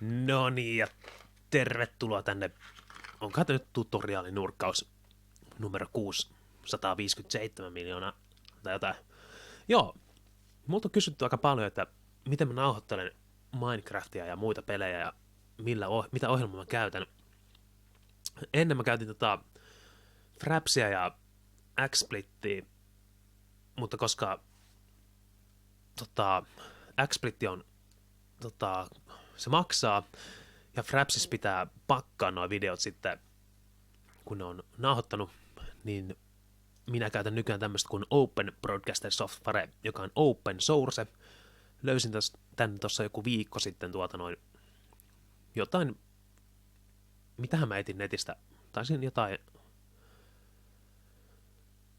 No niin, ja tervetuloa tänne. Onkohan tämä nyt tutoriaalinurkkaus numero 657 miljoonaa tai jotain. Joo, multa on kysytty aika paljon, että miten mä nauhoittelen Minecraftia ja muita pelejä ja mitä ohjelmaa mä käytän. Ennen mä käytin Frapsia ja XSplittiä, mutta koska XSplitti on se maksaa, ja Frapsissa pitää pakkaa nuo videot sitten, kun ne on nauhoittanut, niin minä käytän nykyään tämmöistä kuin Open Broadcaster Software, joka on open source. Löysin tänne tuossa joku viikko sitten jotain, mitähän mä etin netistä, taisin jotain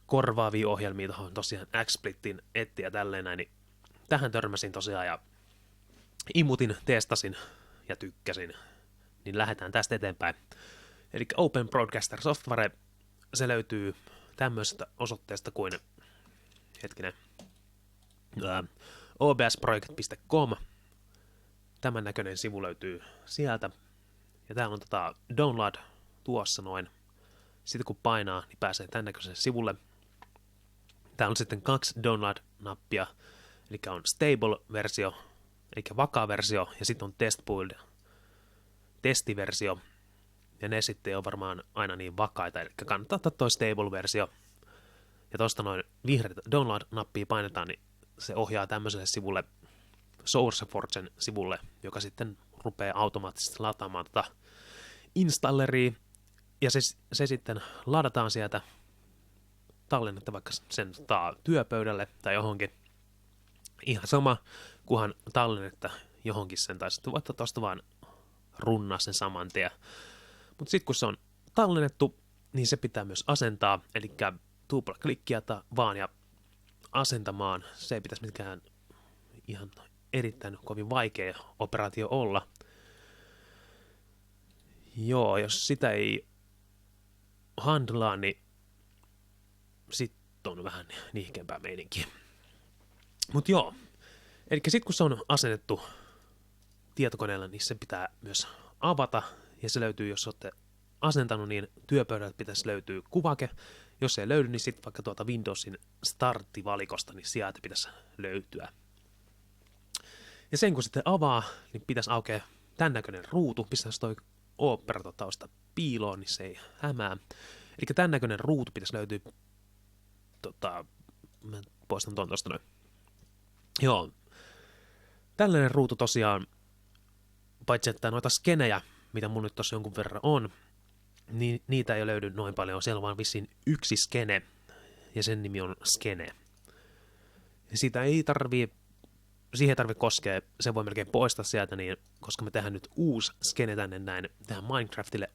korvaavia ohjelmia tuohon tosiaan XSplittin etsiä ja tälleen näin, niin tähän törmäsin tosiaan ja imutin, testasin ja tykkäsin, niin lähdetään tästä eteenpäin. Eli Open Broadcaster Software, se löytyy tämmöisestä osoitteesta kuin, obsproject.com, tämän näköinen sivu löytyy sieltä, ja täällä on download tuossa noin, sitten kun painaa, niin pääsee tämän näköiselle sivulle. Täällä on sitten 2 download-nappia, eli on stable-versio, eli vakaa versio, ja sitten on test build, testiversio, ja ne sitten on varmaan aina niin vakaita, eli kannattaa ottaa toi stable-versio, ja tuosta noin vihreät download-nappia painetaan, niin se ohjaa tämmöiselle sivulle, SourceForgen sivulle, joka sitten rupeaa automaattisesti lataamaan installeria, ja se sitten ladataan sieltä, tallennetta vaikka sen työpöydälle tai johonkin, ihan sama, kunhan tallennetta johonkin sen, tai sitten voitte tuosta vaan runnaa sen saman tien. Mutta sitten kun se on tallennettu, niin se pitää myös asentaa, eli tuplaklikkiä vaan ja asentamaan. Se ei pitäisi mitkään ihan erittäin kovin vaikea operaatio olla. Joo, jos sitä ei handlaa, niin sitten on vähän nihkeämpää meininkiä. Mutta joo, eli sitten kun se on asennettu tietokoneella, niin se pitää myös avata, ja se löytyy, jos olette asentanut, niin työpöydältä pitäisi löytyä kuvake. Jos ei löydy, niin sitten vaikka Windowsin starttivalikosta, niin sieltä pitäisi löytyä. Ja sen kun sitten avaa, niin pitäisi aukea tämän näköinen ruutu, pistäisi toi Opera-tausta piiloon, niin se ei hämää. Eli tämän näköinen ruutu pitäisi löytyä, mä poistan tuon tuosta noin. Joo, tällainen ruutu tosiaan, paitsi että noita skenejä, mitä mun nyt tossa jonkun verran on, niin niitä ei löydy noin paljon, siellä on vaan vissiin yksi skene, ja sen nimi on skene. Ja siihen ei tarvitse koskea, se voi melkein poistaa sieltä, niin, koska me tehdään nyt uusi skene tänne näin, tehdään Minecraftille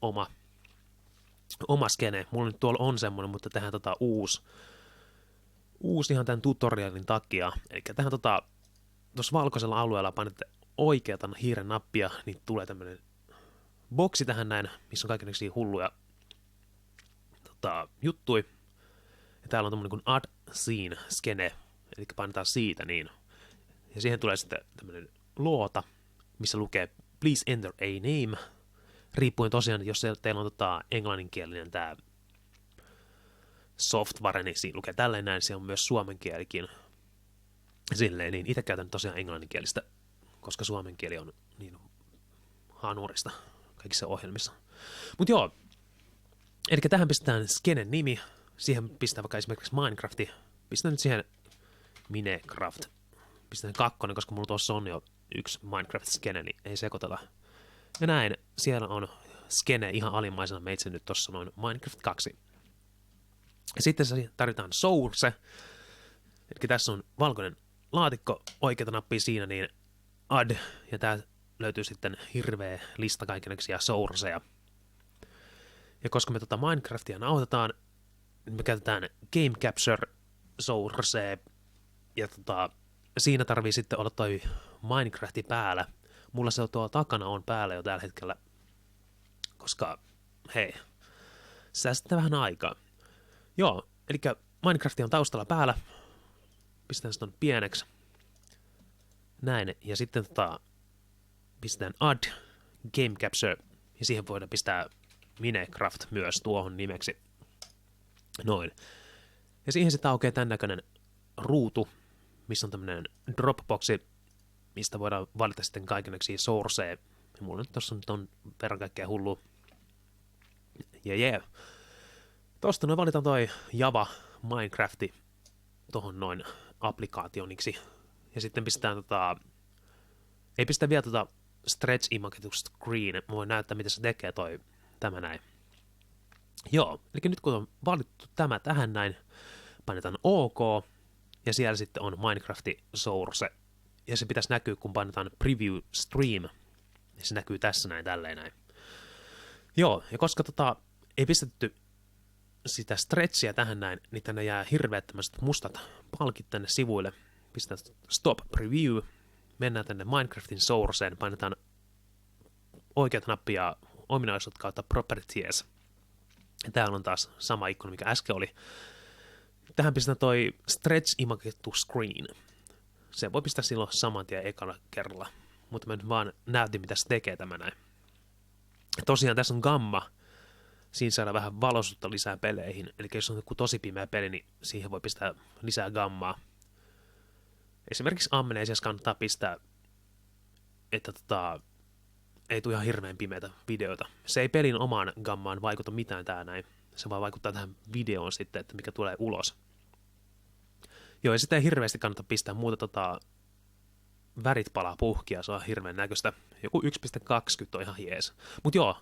oma skene. Mulla nyt tuolla on semmonen, mutta tehdään uusi ihan tämän tutorialin takia. Eli tähän tuossa valkoisella alueella painatte oikeata hiiren nappia, niin tulee tämmönen boksi tähän näin, missä on kaikenlaisia hulluja juttui. Ja täällä on tämmönen kuin add scene skene, eli painetaan siitä niin. Ja siihen tulee sitten tämmönen loota, missä lukee please enter a name, riippuen tosiaan, jos teillä on englanninkielinen tää software, niin siinä lukee tälleen näin, se on myös suomen kielikin. Silleen, niin itse käytän tosiaan englanninkielistä, koska suomen kieli on niin hanurista kaikissa ohjelmissa. Mutta joo, eli tähän pistetään skenen nimi, siihen pistää vaikka esimerkiksi Minecrafti, pistän nyt siihen Minecraft, pistän 2, koska mulla tuossa on jo yksi Minecraft-skene, niin ei sekoiteta. Ja näin, siellä on skene ihan alimmaisena meitsen nyt tuossa noin Minecraft 2. Ja sitten tarvitaan source, eli tässä on valkoinen laatikko, oikeata nappia siinä, niin add, ja tää löytyy sitten hirveä lista kaikenlaisia sourceja. Ja koska me Minecraftia nauhoitetaan, niin me käytetään Game Capture source, ja siinä tarvii sitten olla toi Minecrafti päällä. Mulla se tuolla takana on päällä jo tällä hetkellä, koska hei, säästetään vähän aikaa. Joo, eli Minecraft on taustalla päällä. Pistetään sitä pieneksi. Näin, ja sitten pistetään add, Game Capture, ja siihen voidaan pistää Minecraft myös tuohon nimeksi. Noin. Ja siihen sitten aukeaa tämän näköinen ruutu, missä on tämmöinen Dropboxi, mistä voidaan valita sitten kaikenlaisia sourceja. Ja mulla nyt tossa nyt on verran kaikkea hullua. Tosta noin valitaan toi Java Minecrafti tohon noin applikaationiksi. Ja sitten pistetään ei pistä vielä stretch image to screen. Mä voin näyttää, mitä se tekee tämä näin. Joo, eli nyt kun on valittu tämä tähän näin, painetaan OK, ja siellä sitten on Minecraftin source, ja se pitäisi näkyä, kun painetaan preview stream, ja se näkyy tässä näin, tälleen näin. Joo, ja koska ei pistetty sitä stretchiä tähän näin, niin tänne jää hirveät tämmöiset mustat palkit tänne sivuille. Pistetään stop preview, mennään tänne Minecraftin sourceen, painetaan oikeat nappia ominaisuudet kautta properties. Ja täällä on taas sama ikkuna, mikä äsken oli. Tähän pistetään toi stretch image to screen. Se voi pistää silloin saman tien ekana kerralla, mutta mä nyt vaan näytin, mitä se tekee tämä näin. Tosiaan tässä on gamma. Siinä saadaan vähän valoisuutta lisää peleihin. Eli jos on joku tosi pimeä peli, niin siihen voi pistää lisää gammaa. Esimerkiksi Amnesiassa kannattaa pistää, että ei tule ihan hirveän pimeitä videoita. Se ei pelin omaan gammaan vaikuta mitään tää näin. Se vaan vaikuttaa tähän videoon sitten, että mikä tulee ulos. Joo, ja sitten ei hirveästi kannata pistää muuta värit palaa puhkia, se on hirveän näköistä. Joku 1.20 on ihan jees. Mut joo,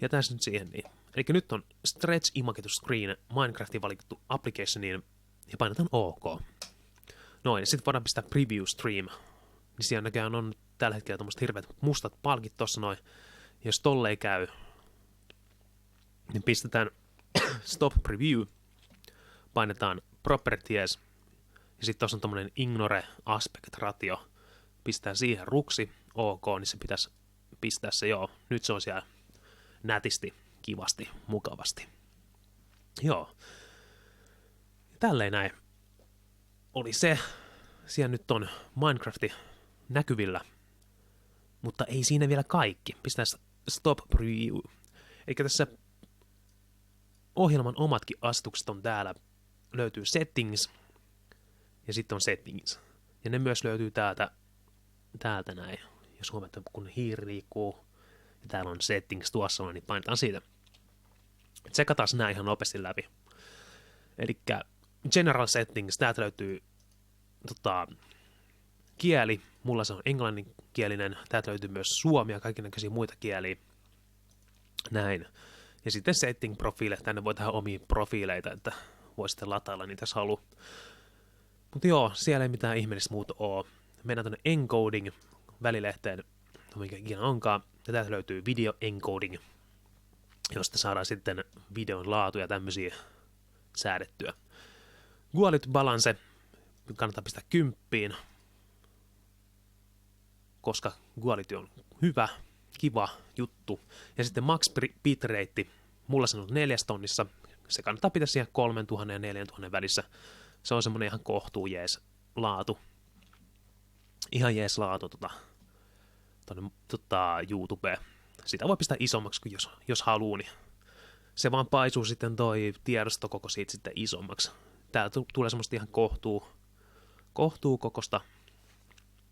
jätään se nyt siihen niin. Eli nyt on Stretch Image to Screen Minecraftin valittu applicationiin ja painetaan OK. Noin, ja sitten voidaan pistää Preview Stream. Niin siellä näköjään on tällä hetkellä tommoset hirveät mustat palkit tossa noin. Jos tolle ei käy, niin pistetään Stop Preview, painetaan Properties, ja sitten tuossa on tommonen Ignore Aspect Ratio. Pistää siihen ruksi, OK, niin se pitäisi pistää se joo. Nyt se on siellä nätisti, kivasti, mukavasti. Joo. Tälleen näin oli se. Siellä nyt on Minecrafti näkyvillä. Mutta ei siinä vielä kaikki. Pistää Stop Preview. Eikä tässä ohjelman omatkin asetukset on täällä. Löytyy Settings. Ja sitten on Settings. Ja ne myös löytyy täältä näin. Jos huomatte, kun hiiri liikkuu. Ja täällä on Settings tuossa, niin painetaan siitä. Tsekataan nämä ihan nopeasti läpi. Elikkä General Settings, täältä löytyy kieli. Mulla se on englanninkielinen. Täältä löytyy myös suomi ja kaikennäköisiä muita kieliä. Näin. Ja sitten setting-profiile. Tänne voi tehdä omia profiileita, että voi sitten latailla niitä, jos haluaa. Mutta joo, siellä ei mitään ihmeellistä muuta ole. Mennään tuonne encoding-välilehteen, mikä ikinä onkaan. Ja täältä löytyy video encoding, josta saadaan sitten videon laatu ja tämmöisiä säädettyä. Quality balance kannattaa pistää 10, koska quality on hyvä, kiva juttu. Ja sitten max bitrate, mulla se on 4 tonnissa, se kannattaa pitää siihen 3000 ja 4000 välissä. Se on semmonen ihan kohtuu jees laatu. Ihan jees laatu tuonne YouTubeen. Sitä voi pistää isommaksi, jos haluaa, niin se vaan paisuu sitten toi tiedosto koko siitä sitten isommaksi. Täällä tulee semmoista ihan kohtuu kokosta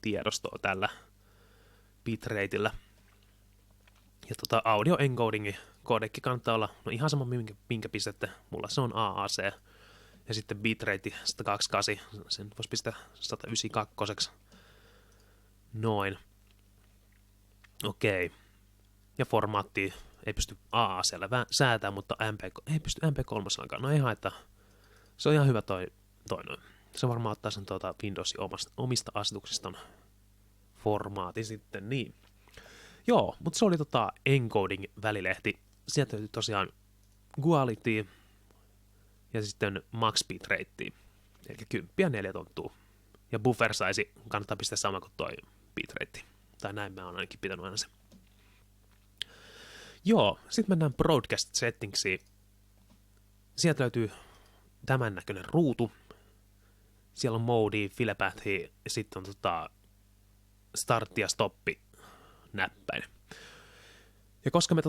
tiedostoa tällä bitrateillä. Ja audio encodingi kodekki kannattaa olla, no ihan sama minkä pistätte, mulla se on AAC. Ja sitten bitrate 128, sen voisi pistää 192. Noin. Okei. Ja formaatti ei pysty AAC:llä säätämään, mutta ei pysty MP3-alkaan. No ei haittaa. Se on ihan hyvä toi noin. Se varmaan ottaa sen Windowsin omista asetuksistaan formaatin sitten niin. Joo, mutta se oli encoding-välilehti. Sieltä löytyy tosiaan quality ja sitten max bitrate. Eli 10 ja 4 tonttua. Ja buffer size kannattaa pistää sama kuin toi bitrate. Tai näin mä oon ainakin pitänyt aina se. Joo, sitten mennään broadcast settingsiin. Sieltä löytyy tämän näköinen ruutu. Siellä on modi, filepathi ja sitten on startti ja stoppi näppäin. Ja koska me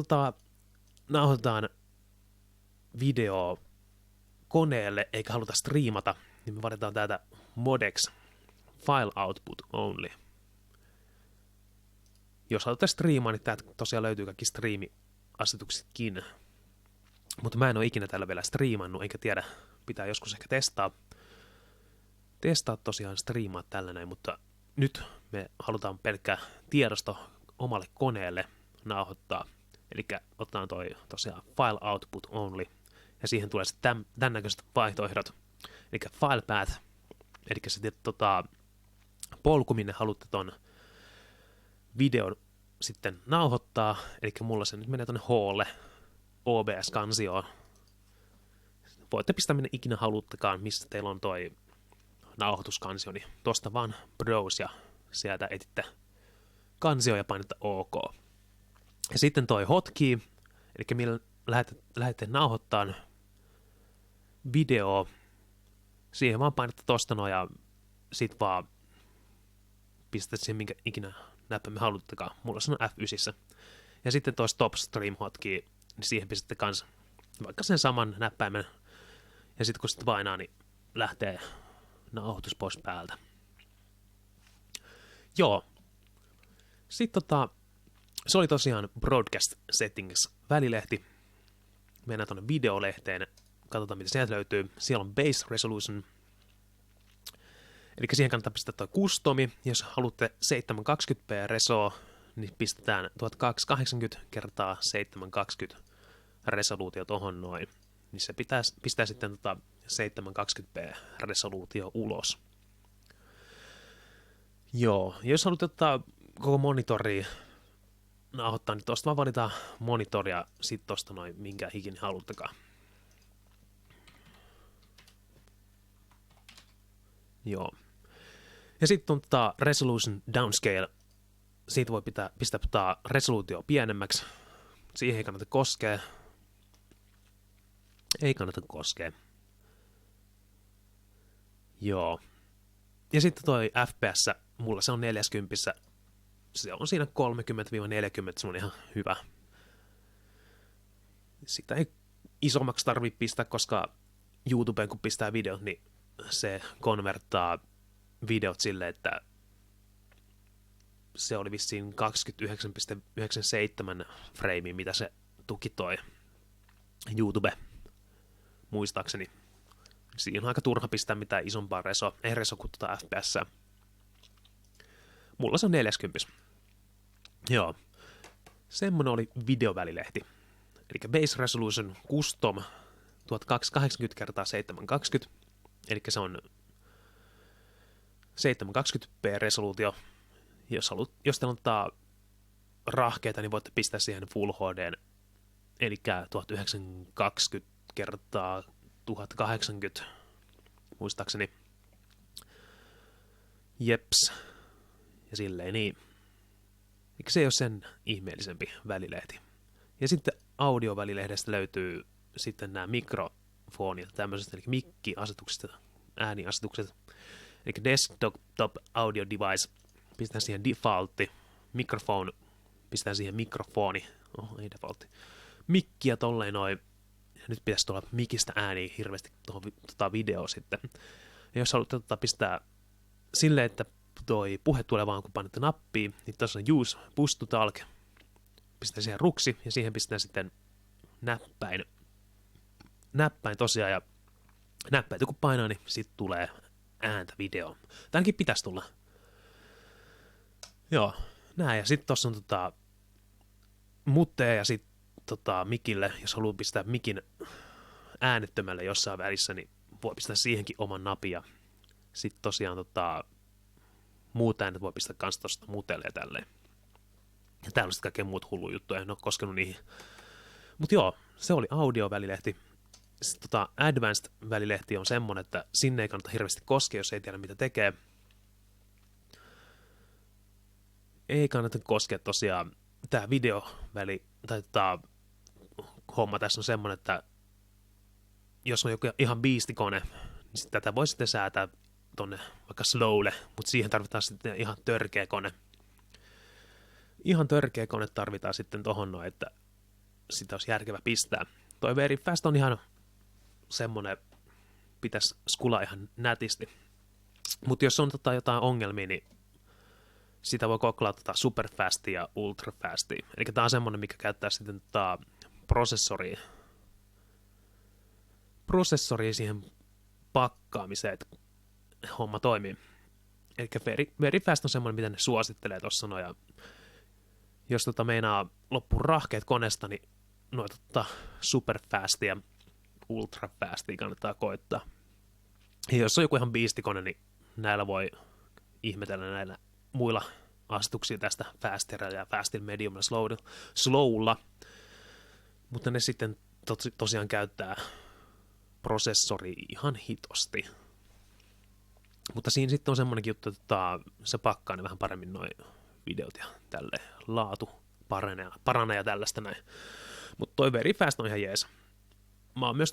nauhoitetaan video koneelle eikä haluta striimata, niin me valitaan täältä modex file output only. Jos haluatte striimaa, niin täältä tosiaan löytyy kaikki striimi-asetuksetkin. Mutta mä en ole ikinä tällä vielä striimannut, enkä tiedä, pitää joskus ehkä testaa tosiaan striimaa tällä näin, mutta nyt me halutaan pelkkää tiedosto omalle koneelle nauhoittaa. Eli otetaan toi tosiaan file output only, ja siihen tulee sitten tämän näköiset vaihtoehdot. Eli file path, eli sitten polku, minne haluatte ton videon sitten nauhoittaa, eli mulla se nyt menee tonne H:lle, OBS-kansioon. Voitte pistää minne ikinä haluttekaan, missä teillä on toi nauhoituskansio, niin tosta vaan browse ja sieltä etitte kansio ja painetta OK. Ja sitten toi hotkey, eli millä lähdette nauhoittamaan video, siihen vaan painetta tosta noin ja sit vaan pistät siihen minkä ikinä näppä me haluttekaan. Mulla se on F9. Ja sitten toi stop stream hotkey, niin siihen pistätte kans vaikka sen saman näppäimen. Ja sitten kun sitten painaa, niin lähtee nauhoitus pois päältä. Joo. Sitten se oli tosiaan Broadcast Settings -välilehti. Mennään tuonne videolehteen. Katsotaan, mitä sieltä löytyy. Siellä on Base Resolution. Eli siihen kannattaa pistää tuo customi. Jos haluatte 720p resoa, niin pistetään 1280 kertaa 720 resoluutio tohon noin. Niin se pistää sitten 720p resoluutio ulos. Joo, jos haluat ottaa koko monitoria nauhoittaa, niin tuosta vaan valitaan monitor ja sitten tuosta noin minkä ikinä haluttekaan. Joo. Ja sitten on resolution downscale. Siitä voi pistää resoluutio pienemmäksi. Siihen ei kannata koskea. Ei kannata koskea. Joo. Ja sitten toi FPS, mulla se on 40. Se on siinä 30-40, se on ihan hyvä. Sitä ei isommaksi tarvitse pistää, koska YouTubeen kun pistää videot, niin se konverttaa videot silleen, että se oli vissiin 29,97 frame, mitä se tuki toi YouTube, muistaakseni. Siinä on aika turha pistää mitään isompaa resoa, ei reso kuin FPS. Mulla se on 40. Joo. Semmonen oli videovälilehti. Eli Base Resolution Custom 1280 x 720. Eli se on 720p resoluutio. Jos teillä on rahkeita, niin voitte pistää siihen Full HD, eli 1920 kertaa 1080, muistaakseni. Jeps. Ja silleen niin. Eikö se ei ole sen ihmeellisempi välilehti? Ja sitten audiovälilehdestä löytyy sitten nämä mikrofonit, tämmöiset, eli mikki-asetukset, ääniasetukset. Eli desktop audio device, pistetään siihen defaultti, mikrofoni, pistetään siihen mikrofoni, ei defaultti, mikki ja tolleen noin. Nyt pitäisi tulla mikistä ääniä hirveästi tuohon videoon sitten. Ja jos haluatte pistää silleen, että toi puhe tulee vaan kun painatte nappia, niin tuossa on use push to talk, pistää siihen ruksi ja siihen pistää sitten näppäin tosiaan ja näppäitä kun painaa, niin sitten tulee ääntä videoon. Tämänkin pitäisi tulla. Joo, näin. Ja sitten tuossa on mutteja ja sitten mikille, jos haluaa pistää mikin äänettömälle jossain välissä, niin voi pistää siihenkin oman napin. Ja sitten tosiaan muut äänet voi pistää kans tuosta mutelle ja tälleen. Ja täällä on sitten kaikkea muut hullu juttuja, en ole koskenut niihin. Mutta joo, se oli audiovälilehti. Sitten Advanced-välilehti on semmonen, että sinne ei kannata hirveästi koskea, jos ei tiedä mitä tekee. Ei kannata koskea tosiaan. Tää videoväli, tai homma tässä on semmonen, että jos on joku ihan biistikone, niin sitten tätä voi sitten säätää tonne vaikka slowlle, mutta siihen tarvitaan sitten ihan törkeä kone. ihan törkeä kone tarvitaan sitten tohon noin, että sitä olisi järkevä pistää. Toi Verifast on ihan semmonen, pitäisi skulaa ihan nätisti. Mutta jos on jotain ongelmia, niin sitä voi koklata superfastia ja ultrafastia. Eli tää on semmonen, mikä käyttää sitten prosessoria siihen pakkaamiseen, että homma toimii. Eli Verifast on semmoinen, mitä ne suosittelee tuossa noin. Ja jos meinaa loppua rahkeet koneesta, niin noita superfastia ja ultrafastia kannattaa koittaa. Ja jos on joku ihan biistikone, niin näillä voi ihmetellä näillä muilla asetuksia tästä fasterilla ja fastil mediumilla slowlla. Mutta ne sitten tosiaan käyttää prosessori ihan hitosti. Mutta siinä sitten on semmonenkin juttu, että se pakkaa ne vähän paremmin noin videot ja tälleen laatu paranee ja tällaista näin. Mutta toi Verifast on ihan jees. Mä oon myös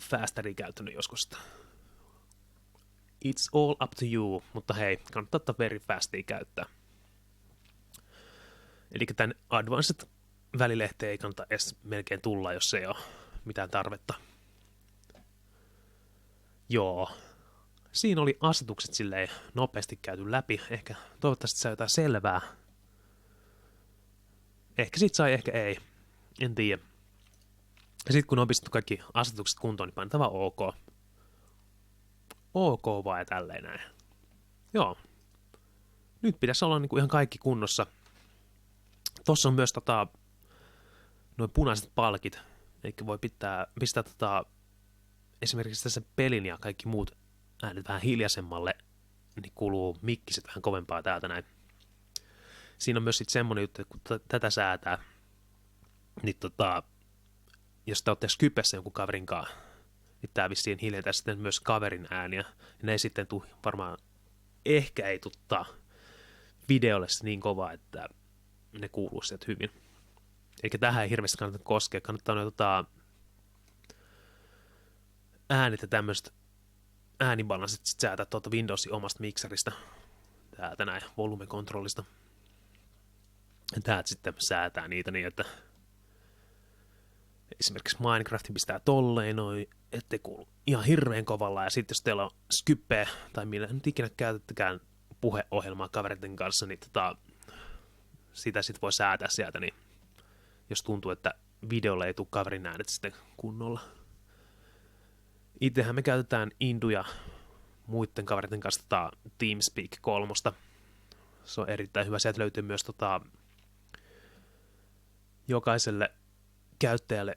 fasteria käyttänyt joskus. It's all up to you, mutta hei, kannattaa Verifastia käyttää. Eli tämän Advanced välilehteen ei kannata edes melkein tulla, jos ei ole mitään tarvetta. Joo. Siinä oli asetukset silleen nopeasti käyty läpi. Ehkä toivottavasti sai jotain selvää. Ehkä sit sai, ehkä ei. En tiedä. Ja sit kun on pistetty kaikki asetukset kuntoon, niin painetaan vaan OK. OK vaan ja tälleen näin. Joo. Nyt pitäisi olla niinku ihan kaikki kunnossa. Tossa on myös noin punaiset palkit. Eli voi pistää esimerkiksi tässä pelin ja kaikki muut äänet vähän hiljaisemmalle, niin kuuluu mikkiset vähän kovempaa täältä näin. Siinä on myös sitten semmonen juttu, että kun tätä säätää, niin jos te olette Skypessä jonkun kaverin kanssa, niin tää vissiin hiljentää sitten myös kaverin ääniä. Ja ne ei sitten varmaan, ehkä ei videolle niin kovaa, että ne kuuluu sieltä hyvin. Eikä tähän ei hirveästi kannata koskea. Kannattaa äänet ja tämmöiset äänibalanssit sit säätää Windowsin omasta mikseristä. Täältä näin volumekontrollista. Ja täältä sitten säätää niitä niin, että esimerkiksi Minecraftin pistää tolleen noin, ettei kuulu ihan hirveän kovalla. Ja sitten jos teillä on Skype tai millä nyt ikinä käytettäkään puheohjelmaa kavereiden kanssa, niin sitä sitten voi säätää sieltä, niin jos tuntuu, että videolle ei tule kaverin äänet sitten kunnolla. Itsehän me käytetään Induja muiden kavereiden kanssa TeamSpeak 3. Se on erittäin hyvä. Sieltä löytyy myös jokaiselle käyttäjälle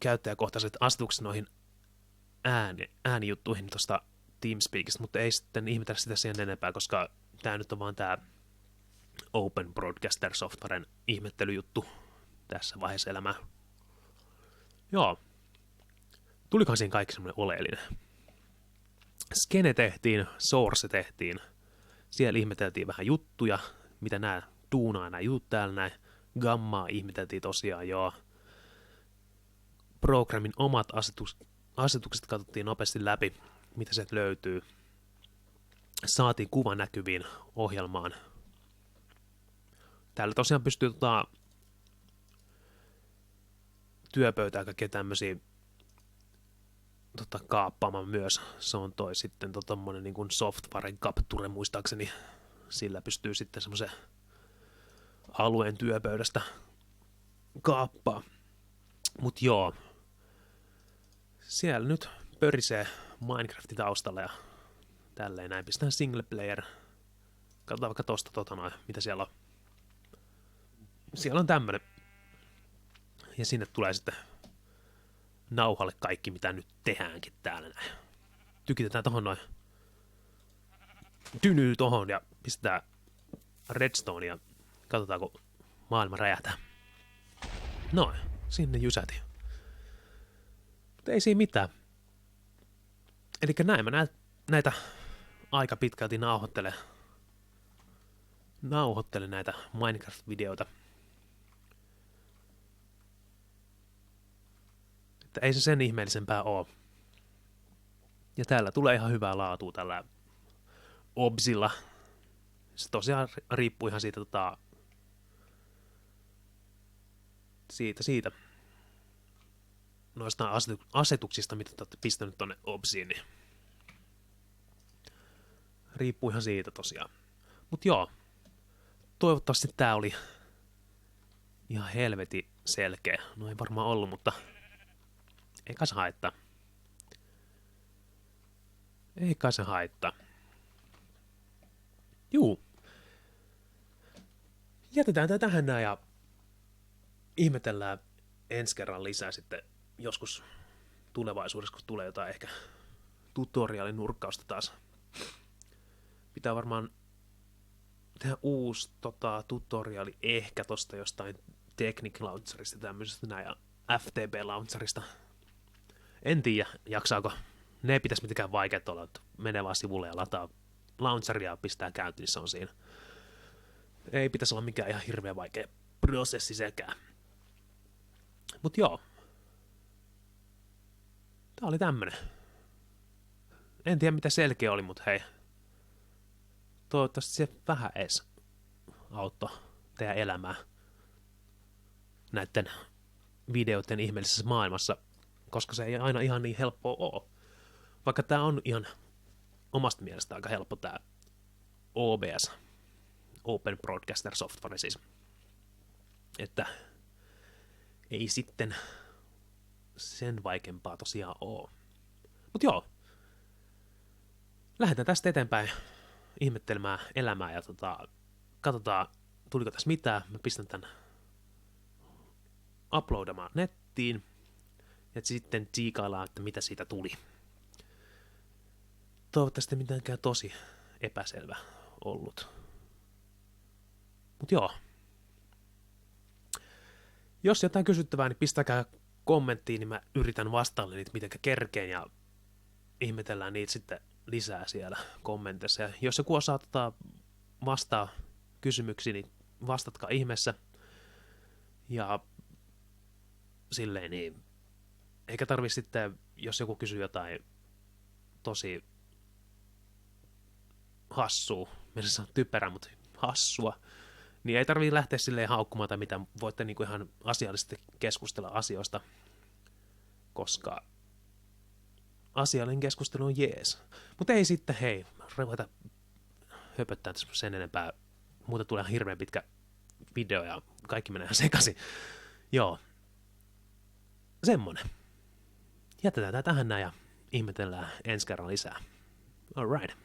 käyttäjäkohtaiset asetukset noihin äänijuttuihin tuosta TeamSpeakista, mutta ei sitten ihmetellä sitä siihen enempää, koska tämä nyt on vaan tämä Open Broadcaster Softwaren ihmettelyjuttu tässä vaiheessa elämää. Joo. Tulikohan siinä kaikki semmoinen oleellinen. Skene tehtiin, Source tehtiin. Siellä ihmeteltiin vähän juttuja, mitä nämä jutut täällä näin. Gammaa ihmeteltiin tosiaan, joo. Programmin omat asetukset katsottiin nopeasti läpi, mitä sieltä löytyy. Saatiin kuva näkyviin ohjelmaan. Täällä tosiaan pystyy työpöytää ja kaikkea tämmöisiä kaappaamaan myös. Se on toi sitten tommonen niin kuin software capture muistaakseni. Sillä pystyy sitten semmoisen alueen työpöydästä kaappaa. Mut joo. Siellä nyt pörisee Minecraftin taustalla ja tälleen näin. Pistetään single player. Katsotaan vaikka tosta mitä siellä on. Siellä on tämmönen. Ja sinne tulee sitten nauhalle kaikki, mitä nyt tehdäänkin täällä näin. Tykitetään tohon noin tynyy tohon ja pistetään redstone ja katsotaan, kun maailma räjähtää. Noin, sinne jysätiin. Mutta ei siinä mitään. Elikkä näin mä näitä aika pitkälti nauhoittelen näitä Minecraft-videoita. Että ei se sen ihmeellisempää oo. Ja täällä tulee ihan hyvää laatua tällä Obsilla. Se tosiaan riippuu ihan siitä siitä. Noista asetuksista, mitä te olette pistänyt tonne OBSiin, niin riippuu ihan siitä tosiaan. Mut joo, toivottavasti tää oli ihan helvetin selkeä. No ei varmaan ollut, mutta ei kai se haittaa. Ei kai se haittaa. Juu. Jätetään tää tähän näin ja ihmetellään ensi kerran lisää sitten joskus tulevaisuudessa, kun tulee jotain ehkä tutorialinurkkausta taas. Pitää varmaan tehdä uusi tutoriali ehkä tosta jostain Technic Launcherista tämmöisestä näin ja FTP Launcherista. En tiedä, jaksaako. Ne ei pitäisi mitenkään vaikeat olla, että menee vaan sivulle ja lataa launcheria ja pistää käyntiin, se on siinä. Ei pitäisi olla mikään ihan hirveän vaikea prosessi sekään. Mut joo. Tää oli tämmönen. En tiedä mitä selkeä oli, mut hei. Toivottavasti se vähän edes auttoi teidän elämää näiden videoiden ihmeellisessä maailmassa, koska se ei aina ihan niin helppoa ole. Vaikka tää on ihan omasta mielestä aika helppo tää OBS, Open Broadcaster Software siis. Että ei sitten sen vaikeampaa tosiaan oo. Mut joo, lähdetään tästä eteenpäin ihmettelemään elämää ja katsotaan, tuliko tässä mitään. Mä pistän tän uploadamaan nettiin ja sitten tsiikaillaan, että mitä siitä tuli. Toivottavasti mitenkään tosi epäselvä ollut. Mut joo. Jos jotain kysyttävää, niin pistäkää kommenttiin, niin mä yritän vastailla niitä mitenkä kerkeen ja ihmetellään niitä sitten lisää siellä kommenteissa. Ja jos joku osaa vastaa kysymyksiin, niin vastatkaa ihmeessä. Ja silleen niin, eikä tarvi sitten, jos joku kysyy jotain tosi hassua, minä sanon typerä, mutta hassua, niin ei tarvii lähteä silleen haukkumaan tai mitä, voitte niinku ihan asiallisesti keskustella asioista, koska asiallinen keskustelu on jees. Mutta ei sitten, hei, ruveta höpöttää tässä sen enempää, muuta tulee hirveän pitkä video ja kaikki menee ihan sekaisin. Joo, semmonen. Jätetään tää tähän näin ja ihmetellään ensi kerran lisää. Alright.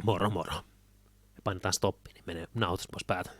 Moro moro. Ja painetaan stoppi, niin menee nautus pois päältä.